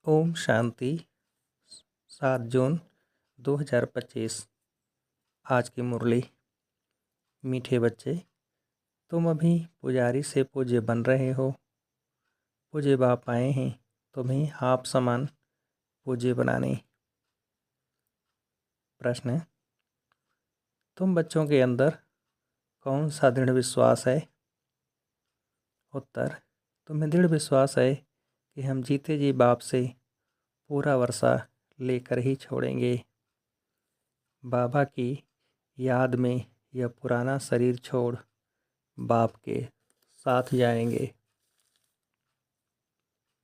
ओम शांति। 7 जून 2025। आज की मुरली। मीठे बच्चे, तुम अभी पुजारी से पूज्य बन रहे हो। पूज्य बाप आए हैं तुम्हें आप समान पूज्य बनाने। प्रश्न: तुम बच्चों के अंदर कौन सा दृढ़ विश्वास है? उत्तर: तुम्हें दृढ़ विश्वास है कि हम जीते जी बाप से पूरा वर्षा लेकर ही छोड़ेंगे। बाबा की याद में यह पुराना शरीर छोड़ बाप के साथ जाएंगे।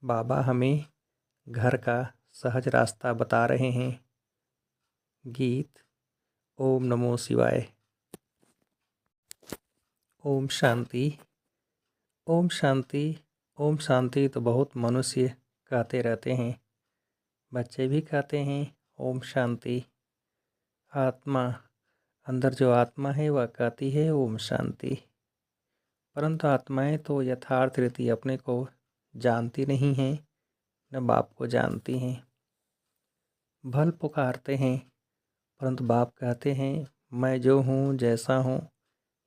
बाबा हमें घर का सहज रास्ता बता रहे हैं। गीत। ओम नमो शिवाय। ओम शांति। ओम शांति। ओम शांति तो बहुत मनुष्य कहते रहते हैं, बच्चे भी कहते हैं ओम शांति। आत्मा, अंदर जो आत्मा है वह कहती है ओम शांति। परंतु आत्माएं तो यथार्थ रीति अपने को जानती नहीं हैं, न बाप को जानती हैं। भल पुकारते हैं, परंतु बाप कहते हैं मैं जो हूँ जैसा हूँ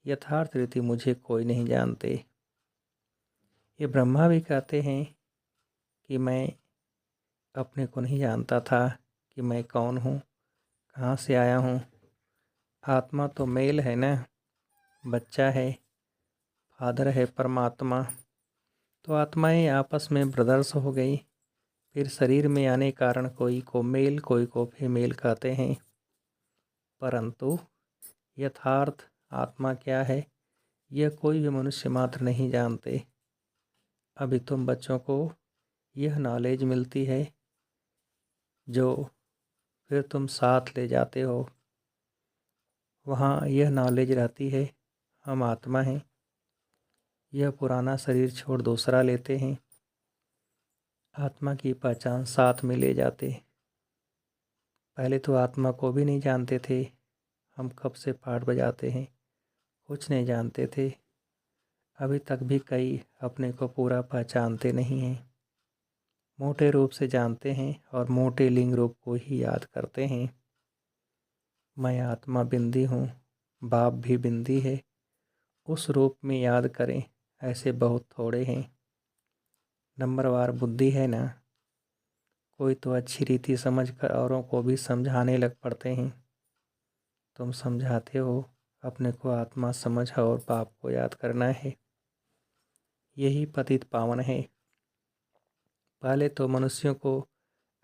यथार्थ रीति मुझे कोई नहीं जानते। ये ब्रह्मा भी कहते हैं कि मैं अपने को नहीं जानता था कि मैं कौन हूँ, कहाँ से आया हूँ। आत्मा तो मेल है ना, बच्चा है, फादर है परमात्मा। तो आत्माएं आपस में ब्रदर्स हो गई। फिर शरीर में आने कारण कोई को मेल कोई को फीमेल कहते हैं। परंतु यथार्थ आत्मा क्या है यह कोई भी मनुष्य मात्र नहीं जानते। अभी तुम बच्चों को यह नॉलेज मिलती है जो फिर तुम साथ ले जाते हो। वहाँ यह नॉलेज रहती है हम आत्मा हैं, यह पुराना शरीर छोड़ दूसरा लेते हैं। आत्मा की पहचान साथ में ले जाते। पहले तो आत्मा को भी नहीं जानते थे। हम कब से पाठ बजाते हैं, कुछ नहीं जानते थे। अभी तक भी कई अपने को पूरा पहचानते नहीं हैं। मोटे रूप से जानते हैं और मोटे लिंग रूप को ही याद करते हैं। मैं आत्मा बिंदी हूँ, बाप भी बिंदी है। उस रूप में याद करें, ऐसे बहुत थोड़े हैं। नंबरवार बुद्धि है ना, कोई तो अच्छी रीति समझ कर औरों को भी समझाने लग पड़ते हैं। तुम समझाते हो, अपने को आत्मा समझ और बाप को याद करना है। यही पतित पावन है। पहले तो मनुष्यों को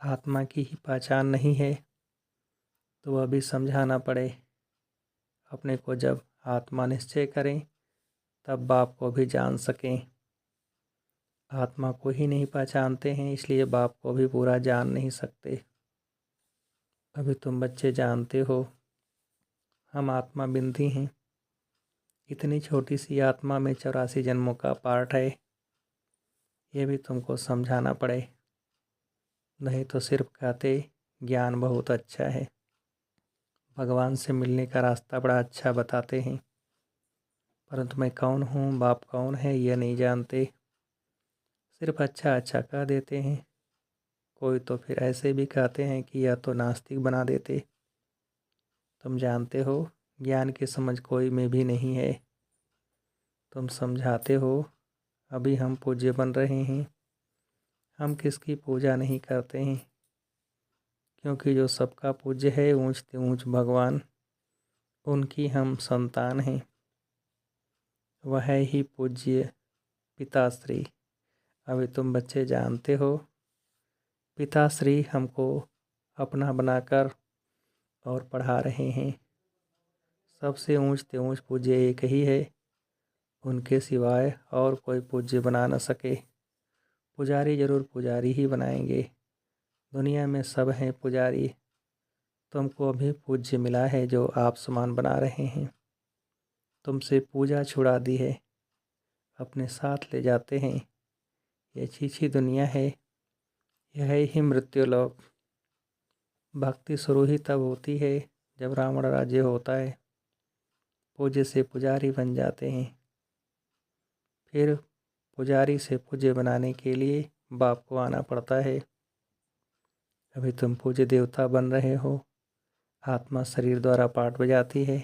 आत्मा की ही पहचान नहीं है, तो वह भी समझाना पड़े। अपने को जब आत्मा निश्चय करें तब बाप को भी जान सकें। आत्मा को ही नहीं पहचानते हैं, इसलिए बाप को भी पूरा जान नहीं सकते। अभी तुम बच्चे जानते हो हम आत्मा बिंदी हैं। इतनी छोटी सी आत्मा में 84 जन्मों का पार्ट है। ये भी तुमको समझाना पड़े, नहीं तो सिर्फ कहते ज्ञान बहुत अच्छा है, भगवान से मिलने का रास्ता बड़ा अच्छा बताते हैं, परंतु मैं कौन हूँ, बाप कौन है यह नहीं जानते। सिर्फ अच्छा अच्छा कह देते हैं। कोई तो फिर ऐसे भी कहते हैं कि यह तो नास्तिक बना देते। तुम जानते हो ज्ञान की समझ कोई में भी नहीं है। तुम समझाते हो अभी हम पूज्य बन रहे हैं। हम किसकी पूजा नहीं करते हैं, क्योंकि जो सबका पूज्य है ऊंच से ऊंच भगवान, उनकी हम संतान हैं। वह ही पूज्य पिताश्री। अभी तुम बच्चे जानते हो पिताश्री हमको अपना बनाकर और पढ़ा रहे हैं। सबसे ऊंच से ऊंच पूज्य एक ही है, उनके सिवाय और कोई पूज्य बना न सके। पुजारी जरूर पुजारी ही बनाएंगे। दुनिया में सब हैं पुजारी। तुमको अभी पूज्य मिला है जो आप समान बना रहे हैं। तुमसे पूजा छुड़ा दी है, अपने साथ ले जाते हैं। ये छीछी दुनिया है, यह ही मृत्युलोक। भक्ति शुरू ही तब होती है जब रावण राज्य होता है। पूज्य से पुजारी बन जाते हैं। फिर पुजारी से पूज्य बनाने के लिए बाप को आना पड़ता है। अभी तुम पूज्य देवता बन रहे हो। आत्मा शरीर द्वारा पाठ बजाती है।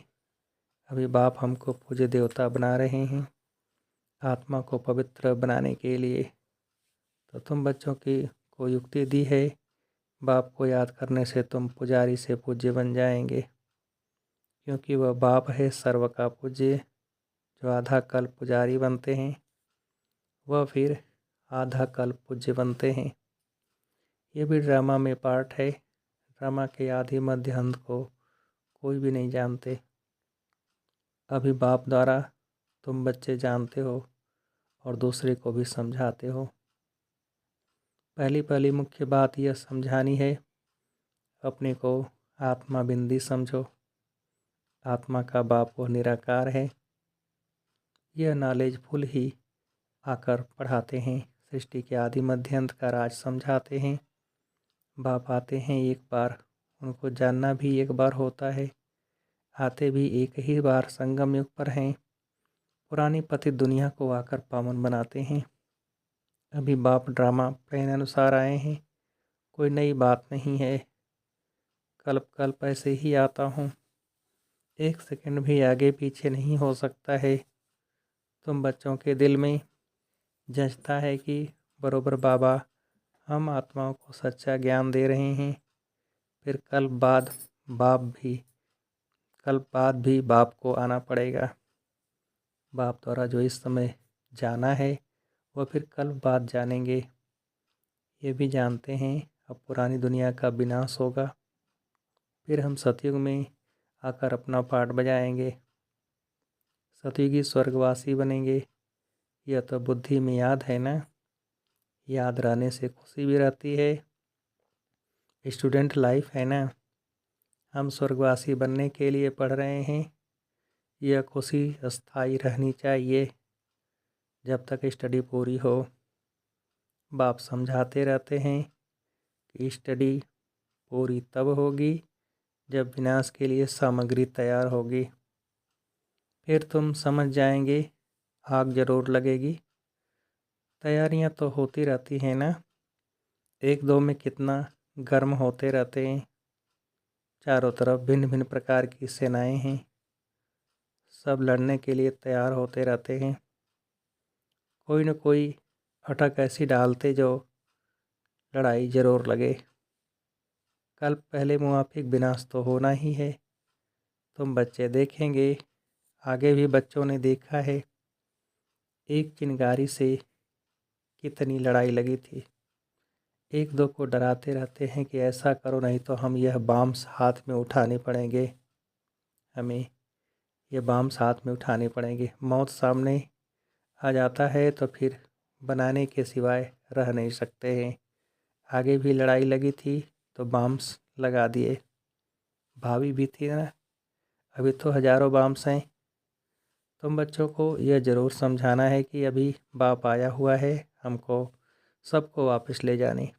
अभी बाप हमको पूज्य देवता बना रहे हैं आत्मा को पवित्र बनाने के लिए। तो तुम बच्चों की को युक्ति दी है, बाप को याद करने से तुम पुजारी से पूज्य बन जाएंगे, क्योंकि वह बाप है सर्व का पूज्य। जो आधा कल्प पुजारी बनते हैं वह फिर आधा कल्प पूज्य बनते हैं। ये भी ड्रामा में पार्ट है। ड्रामा के आदि मध्य अंत को कोई भी नहीं जानते। अभी बाप द्वारा तुम बच्चे जानते हो और दूसरे को भी समझाते हो। पहली मुख्य बात यह समझानी है, अपने को आत्मा बिंदी समझो। आत्मा का बाप वो निराकार है। यह नॉलेजफुल ही आकर पढ़ाते हैं, सृष्टि के आदि मध्य अंत का राज समझाते हैं। बाप आते हैं एक बार, उनको जानना भी एक बार होता है। आते भी एक ही बार संगम युग पर हैं। पुरानी पतित दुनिया को आकर पावन बनाते हैं। अभी बाप ड्रामा प्लान अनुसार आए हैं, कोई नई बात नहीं है। कल्प कल्प ऐसे ही आता हूँ, एक सेकंड भी आगे पीछे नहीं हो सकता है। तुम बच्चों के दिल में जचता है कि बरोबर बाबा हम आत्माओं को सच्चा ज्ञान दे रहे हैं। फिर कल्प बाद भी बाप को आना पड़ेगा। बाप द्वारा जो इस समय जाना है वह फिर कल्प बाद जानेंगे। ये भी जानते हैं अब पुरानी दुनिया का विनाश होगा, फिर हम सतयुग में आकर अपना पाठ बजाएंगे। सतयुगी स्वर्गवासी बनेंगे। यह तो बुद्धि में याद है ना। याद रहने से खुशी भी रहती है। स्टूडेंट लाइफ है ना। हम स्वर्गवासी बनने के लिए पढ़ रहे हैं। यह खुशी स्थायी रहनी चाहिए जब तक स्टडी पूरी हो। बाप समझाते रहते हैं कि स्टडी पूरी तब होगी जब विनाश के लिए सामग्री तैयार होगी। फिर तुम समझ जाएंगे, आग जरूर लगेगी। तैयारियां तो होती रहती हैं ना। एक दो में कितना गर्म होते रहते हैं। चारों तरफ भिन्न भिन्न प्रकार की सेनाएं हैं, सब लड़ने के लिए तैयार होते रहते हैं। कोई न कोई अटक ऐसी डालते जो लड़ाई जरूर लगे। कल पहले मुआफिक विनाश तो होना ही है। तुम बच्चे देखेंगे, आगे भी बच्चों ने देखा है, एक चिंगारी से कितनी लड़ाई लगी थी। एक दो को डराते रहते हैं कि ऐसा करो नहीं तो हम यह बाम्स हाथ में उठाने पड़ेंगे। हमें ये बाम्स हाथ में उठाने पड़ेंगे। मौत सामने आ जाता है तो फिर बनाने के सिवाय रह नहीं सकते हैं। आगे भी लड़ाई लगी थी तो बाम्स लगा दिए। भावी भी थी ना, अभी तो हज़ारों बाम्स हैं। तुम बच्चों को यह ज़रूर समझाना है कि अभी बाप आया हुआ है हमको सबको वापस ले जाने।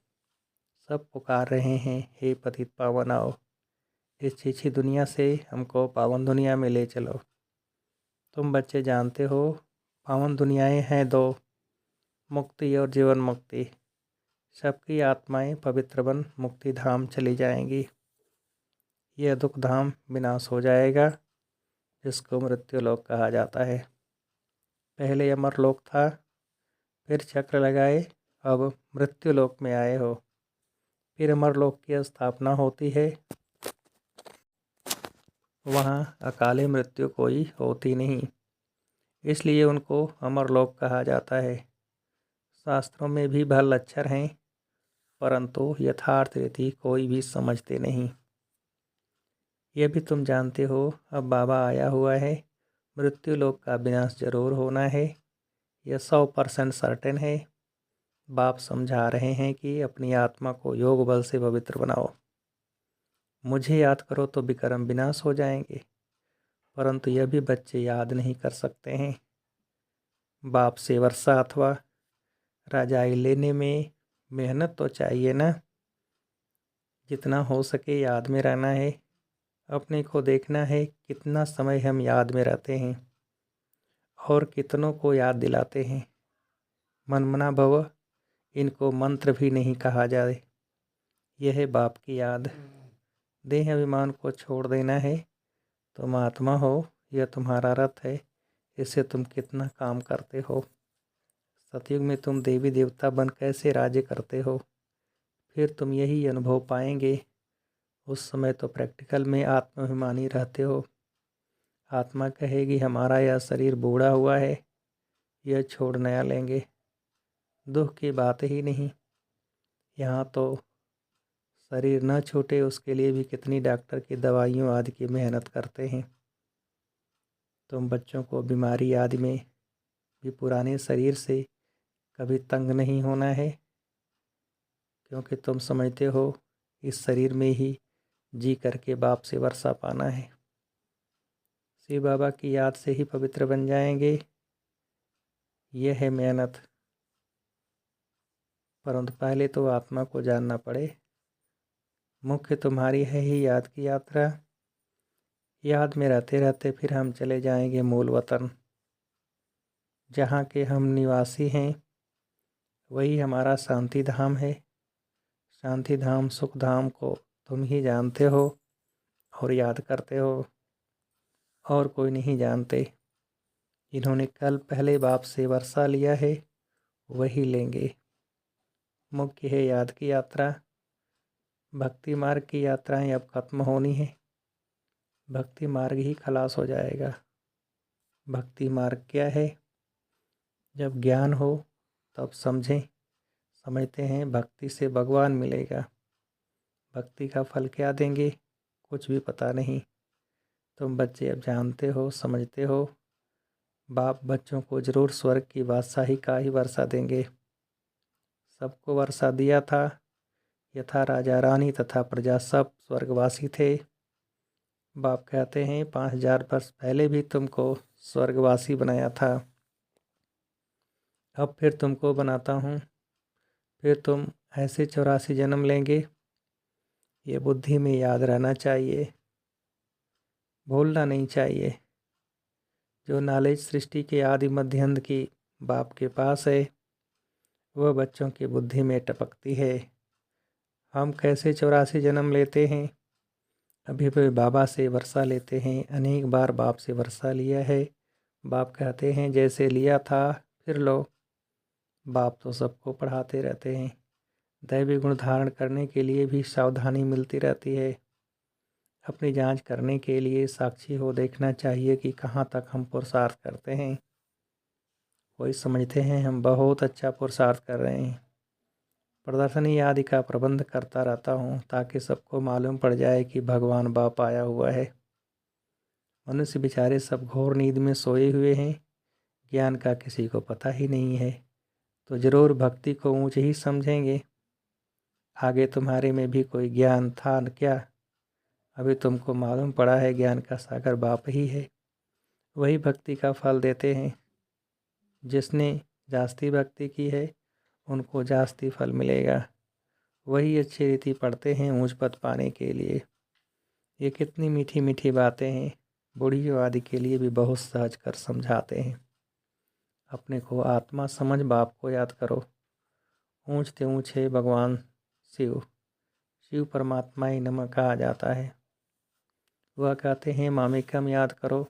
सब पुकार रहे हैं, हे पतित पावन आओ, इस छीछी दुनिया से हमको पावन दुनिया में ले चलो। तुम बच्चे जानते हो पावन दुनियाएं हैं दो, मुक्ति और जीवन मुक्ति। सबकी आत्माएं पवित्र बन मुक्ति धाम चली जाएंगी। यह दुख धाम विनाश हो जाएगा, जिसको मृत्युलोक कहा जाता है। पहले अमरलोक था, फिर चक्र लगाए, अब मृत्युलोक में आए हो। फिर अमरलोक की स्थापना होती है। वहाँ अकाले मृत्यु कोई होती नहीं, इसलिए उनको अमरलोक कहा जाता है। शास्त्रों में भी भल अक्षर हैं, परंतु यथार्थ रीति कोई भी समझते नहीं। यह भी तुम जानते हो अब बाबा आया हुआ है, मृत्युलोक का विनाश जरूर होना है। यह 100% सर्टेन है। बाप समझा रहे हैं कि अपनी आत्मा को योग बल से पवित्र बनाओ। मुझे याद करो तो विक्रम विनाश हो जाएंगे, परंतु यह भी बच्चे याद नहीं कर सकते हैं। बाप से वर्षा अथवा राजाई लेने में मेहनत तो चाहिए ना। जितना हो सके याद में रहना है। अपने को देखना है कितना समय हम याद में रहते हैं और कितनों को याद दिलाते हैं। मनमना भव इनको मंत्र भी नहीं कहा जाए, यह है बाप की याद। देह अभिमान को छोड़ देना है। तुम आत्मा हो, यह तुम्हारा रथ है, इससे तुम कितना काम करते हो। सतयुग में तुम देवी देवता बन कैसे राज्य करते हो, फिर तुम यही अनुभव पाएंगे। उस समय तो प्रैक्टिकल में आत्माभिमानी रहते हो। आत्मा कहेगी हमारा यह शरीर बूढ़ा हुआ है, यह छोड़ नया लेंगे। दुख की बात ही नहीं। यहाँ तो शरीर न छूटे उसके लिए भी कितनी डॉक्टर की दवाइयों आदि की मेहनत करते हैं। तुम बच्चों को बीमारी आदि में भी पुराने शरीर से कभी तंग नहीं होना है, क्योंकि तुम समझते हो इस शरीर में ही जी करके बाप से वर्षा पाना है। शिव बाबा की याद से ही पवित्र बन जाएंगे। यह है मेहनत। परंतु पहले तो आत्मा को जानना पड़े। मुख्य तुम्हारी है ही याद की यात्रा। याद में रहते रहते फिर हम चले जाएंगे मूल वतन। जहाँ के हम निवासी हैं वही हमारा शांति धाम है। शांति धाम सुख धाम को तुम ही जानते हो और याद करते हो, और कोई नहीं जानते। इन्होंने कल पहले बाप से वर्षा लिया है, वही लेंगे। मुख्य है याद की यात्रा। भक्ति मार्ग की यात्राएं अब खत्म होनी है। भक्ति मार्ग ही खलास हो जाएगा। भक्ति मार्ग क्या है? जब ज्ञान हो तब समझें। समझते हैं भक्ति से भगवान मिलेगा। भक्ति का फल क्या देंगे, कुछ भी पता नहीं। तुम बच्चे अब जानते हो, समझते हो। बाप बच्चों को जरूर स्वर्ग की बादशाही का ही वर्षा देंगे। सबको वर्षा दिया था। यथा राजा रानी तथा प्रजा सब स्वर्गवासी थे। बाप कहते हैं 5000 वर्ष पहले भी तुमको स्वर्गवासी बनाया था। अब फिर तुमको बनाता हूँ। फिर तुम ऐसे 84 जन्म लेंगे। ये बुद्धि में याद रहना चाहिए, भूलना नहीं चाहिए। जो नॉलेज सृष्टि के आदि मध्य अंत की बाप के पास है, वह बच्चों की बुद्धि में टपकती है। हम कैसे 84 जन्म लेते हैं? अभी अभी बाबा से वर्षा लेते हैं। अनेक बार बाप से वर्षा लिया है। बाप कहते हैं जैसे लिया था फिर लो। बाप तो सबको पढ़ाते रहते हैं। दैवी गुण धारण करने के लिए भी सावधानी मिलती रहती है। अपनी जांच करने के लिए साक्षी हो देखना चाहिए कि कहाँ तक हम पुरुषार्थ करते हैं। कोई समझते हैं हम बहुत अच्छा पुरुषार्थ कर रहे हैं। प्रदर्शनी आदि का प्रबंध करता रहता हूँ ताकि सबको मालूम पड़ जाए कि भगवान बाप आया हुआ है। मनुष्य बेचारे सब घोर नींद में सोए हुए हैं। ज्ञान का किसी को पता ही नहीं है, तो जरूर भक्ति को ऊंच ही समझेंगे। आगे तुम्हारे में भी कोई ज्ञान था क्या? अभी तुमको मालूम पड़ा है ज्ञान का सागर बाप ही है। वही भक्ति का फल देते हैं। जिसने जास्ती भक्ति की है उनको जास्ती फल मिलेगा। वही अच्छी रीति पढ़ते हैं ऊंच पद पाने के लिए। ये कितनी मीठी मीठी बातें हैं। बूढ़ियों आदि के लिए भी बहुत सहज कर समझाते हैं। अपने को आत्मा समझ बाप को याद करो। ऊंचते ऊंचे भगवान शिव, शिव परमात्मा ही नमः कहा जाता है। वह कहते हैं मामिकम याद करो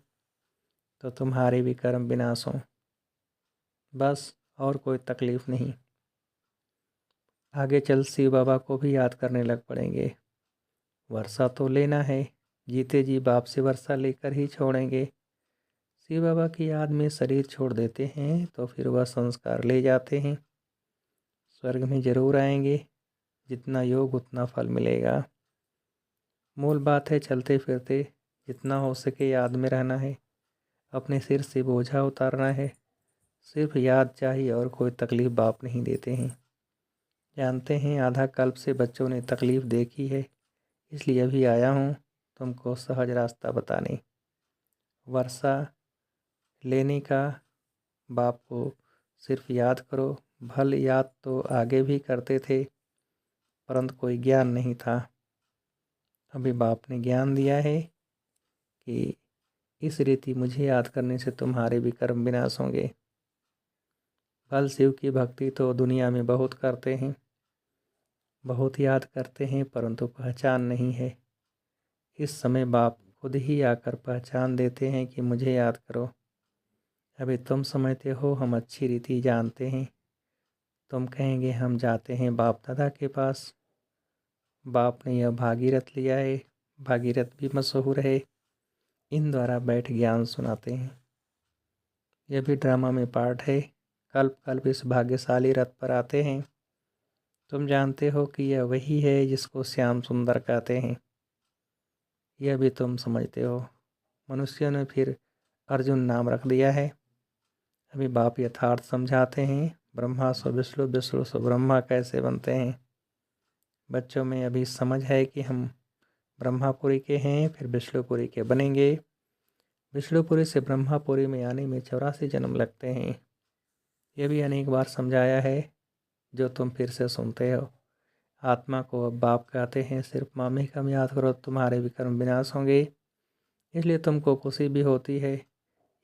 तो तुम्हारे भी कर्म विनाश हों। बस और कोई तकलीफ नहीं। आगे चल शिव बाबा को भी याद करने लग पड़ेंगे। वर्षा तो लेना है, जीते जी बाप से वर्षा लेकर ही छोड़ेंगे। शिव बाबा की याद में शरीर छोड़ देते हैं तो फिर वह संस्कार ले जाते हैं। स्वर्ग में जरूर आएंगे। जितना योग उतना फल मिलेगा। मूल बात है चलते फिरते जितना हो सके याद में रहना है। अपने सिर से बोझा उतारना है। सिर्फ याद चाहिए और कोई तकलीफ़ बाप नहीं देते हैं। जानते हैं आधा कल्प से बच्चों ने तकलीफ़ देखी है, इसलिए अभी आया हूँ तुमको सहज रास्ता बताने। वर्षा लेने का बाप को सिर्फ याद करो। भल याद तो आगे भी करते थे, परंतु कोई ज्ञान नहीं था। अभी बाप ने ज्ञान दिया है कि इस रीति मुझे याद करने से तुम्हारे भी कर्म विनाश होंगे। भल शिव की भक्ति तो दुनिया में बहुत करते हैं, बहुत याद करते हैं परंतु पहचान नहीं है। इस समय बाप खुद ही आकर पहचान देते हैं कि मुझे याद करो। अभी तुम समझते हो हम अच्छी रीति जानते हैं। तुम कहेंगे हम जाते हैं बाप दादा के पास। बाप ने यह भागीरथ लिया है, भागीरथ भी मशहूर है। इन द्वारा बैठ ज्ञान सुनाते हैं। यह भी ड्रामा में पार्ट है। कल्प कल्प इस भाग्यशाली रथ पर आते हैं। तुम जानते हो कि यह वही है जिसको श्याम सुंदर कहते हैं। यह भी तुम समझते हो। मनुष्यों ने फिर अर्जुन नाम रख दिया है। अभी बाप यथार्थ समझाते हैं। ब्रह्मा सो विष्णु, विष्णु सो ब्रह्मा कैसे बनते हैं। बच्चों में अभी समझ है कि हम ब्रह्मापुरी के हैं, फिर विष्णुपुरी के बनेंगे। विष्णुपुरी से ब्रह्मापुरी में आने में 84 जन्म लगते हैं। यह भी अनेक बार समझाया है, जो तुम फिर से सुनते हो। आत्मा को अब बाप कहते हैं। सिर्फ मामी कम याद करो, तुम्हारे विकर्म विनाश होंगे। इसलिए तुमको खुशी भी होती है।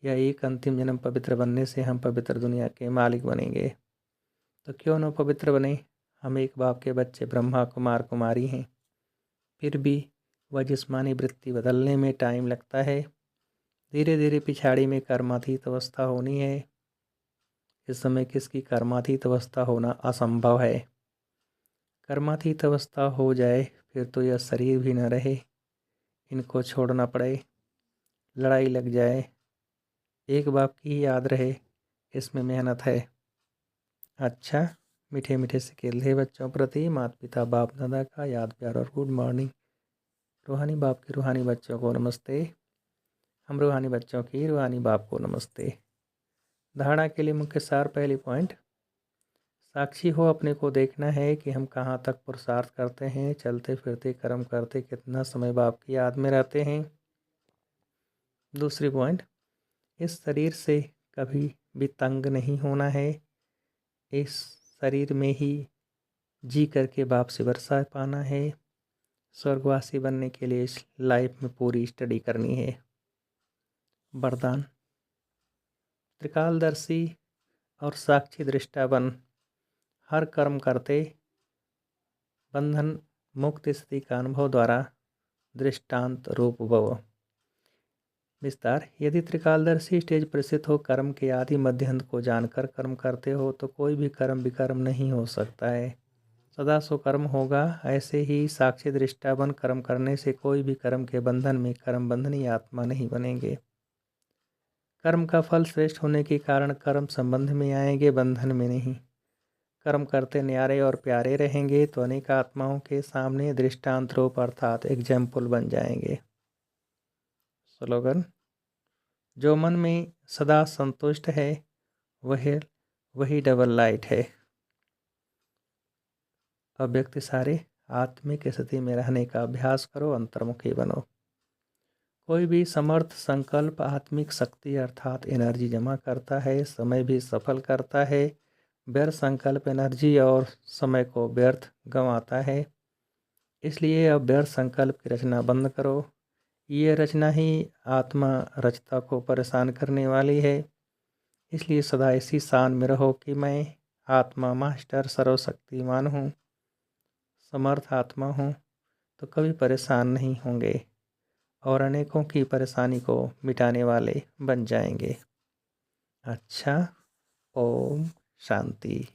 यह एक अंतिम जन्म पवित्र बनने से हम पवित्र दुनिया के मालिक बनेंगे। तो क्यों न पवित्र बने। हम एक बाप के बच्चे ब्रह्मा कुमार कुमारी हैं। फिर भी वह जिस्मानी वृत्ति बदलने में टाइम लगता है। धीरे धीरे पिछाड़ी में कर्मातीत अवस्था होनी है। इस समय किसकी कर्मातीत अवस्था होना असंभव है। कर्मातीत अवस्था हो जाए फिर तो यह शरीर भी न रहे, इनको छोड़ना पड़े, लड़ाई लग जाए, एक बाप की ही याद रहे, इसमें मेहनत है। अच्छा, मीठे मीठे से खेल रहे बच्चों प्रति माता पिता बाप दादा का याद प्यार और गुड मॉर्निंग। रूहानी बाप के रूहानी बच्चों को नमस्ते। हम रूहानी बच्चों की रूहानी बाप को नमस्ते। धारणा के लिए मुख्य सार। पहली पॉइंट, साक्षी हो, अपने को देखना है कि हम कहाँ तक पुरुषार्थ करते हैं, चलते फिरते कर्म करते कितना समय बाप की याद में रहते हैं। दूसरी पॉइंट, इस शरीर से कभी भी तंग नहीं होना है। इस शरीर में ही जी करके बाप से वर्षा पाना है। स्वर्गवासी बनने के लिए इस लाइफ में पूरी स्टडी करनी है। वरदान, त्रिकालदर्शी और साक्षी दृष्टा बन, हर कर्म करते बंधन मुक्त स्थिति का अनुभव द्वारा दृष्टांत रूप भव। विस्तार, यदि त्रिकालदर्शी स्टेज प्रसिद्ध हो, कर्म के आदि मध्य अंत को जानकर कर्म करते हो तो कोई भी कर्म विकर्म नहीं हो सकता है, सदा सो कर्म होगा। ऐसे ही साक्षी दृष्टा बन कर्म करने से कोई भी कर्म के बंधन में कर्म बंधनी आत्मा नहीं बनेंगे। कर्म का फल श्रेष्ठ होने के कारण कर्म संबंध में आएंगे, बंधन में नहीं। कर्म करते न्यारे और प्यारे रहेंगे तो अनेक आत्माओं के सामने दृष्टांत रूप अर्थात एग्जाम्पल बन जाएंगे। स्लोगन, जो मन में सदा संतुष्ट है वही डबल लाइट है। अव्यक्त सारे, आत्मिक स्थिति में रहने का अभ्यास करो, अंतर्मुखी बनो। कोई भी समर्थ संकल्प आत्मिक शक्ति अर्थात एनर्जी जमा करता है, समय भी सफल करता है। व्यर्थ संकल्प एनर्जी और समय को व्यर्थ गंवाता है। इसलिए अब व्यर्थ संकल्प की रचना बंद करो। ये रचना ही आत्मा रचता को परेशान करने वाली है। इसलिए सदा इसी शान में रहो कि मैं आत्मा मास्टर सर्वशक्तिमान हूँ, समर्थ आत्मा हूँ, तो कभी परेशान नहीं होंगे और अनेकों की परेशानी को मिटाने वाले बन जाएंगे। अच्छा, ओम शांति।